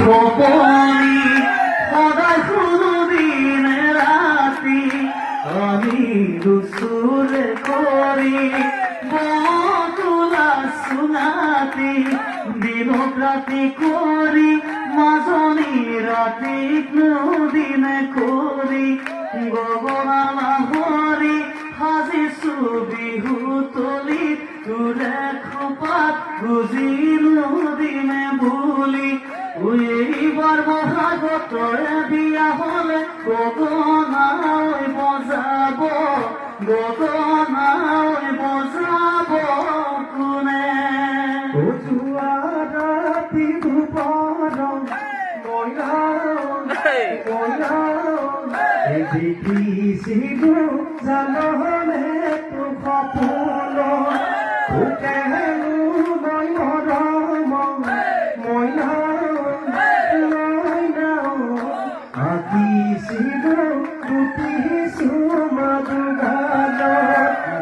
গোপনী সদায় শুনো দিনে রাতি আমি দুসুরে করি বতুলা সুনাতি দিন রাতি করি মাজনী রাতি দিনে করি গগনা হৰি সাজিছো বিহু তলি তোৰে খোপাত বুজিলো দিনে বুলি এইবাৰ বহাগতৰে বিয়া হলে গগনাই বজাব কোনে যোৱা ৰাতি দুপৰম দেখিছিলো জাননে তো সপোন মই মৰম আঁকিছিলো টুপিছো মধুগানত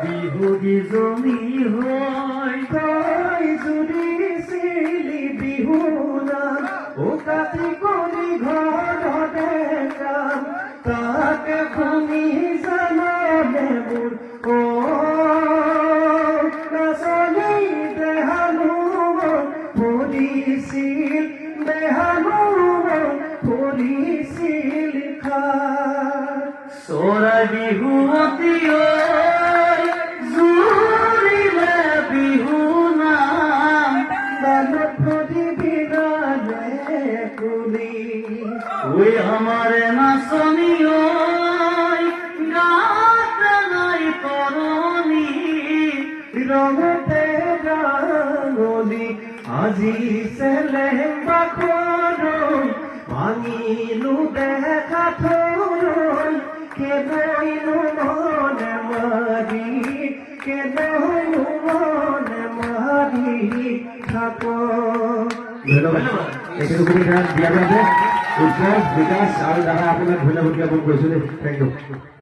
বিহু গীজনী হৈ তই জুৰিছিলি বিহু নাম ও কাটি কৰি ঘৰতে কাম তাকে শুনি জাননে মোৰ নাচনী দেহানো ফুৰিছিল চৰাই বিহুৱতী জুৰিলে বিহু নাম বানত ভৰি বিৰালে কুলি ঐ আমাৰে নাচনী গাত নাই তৰণী ৰঙতে ৰাঙলী আজি চেলে বাখৰৈ ভাঙিলো দেখা থৈ কেলৈনো মনে মাৰি থাক ধন্যবাদ এইটো সুবিধা দিয়াৰ বাবে উৎসৱ বিকাশ আৰু দ্বাৰা আপোনাক ধন্যবাদ জ্ঞাপন কৰিছোঁ দেই থেংক ইউ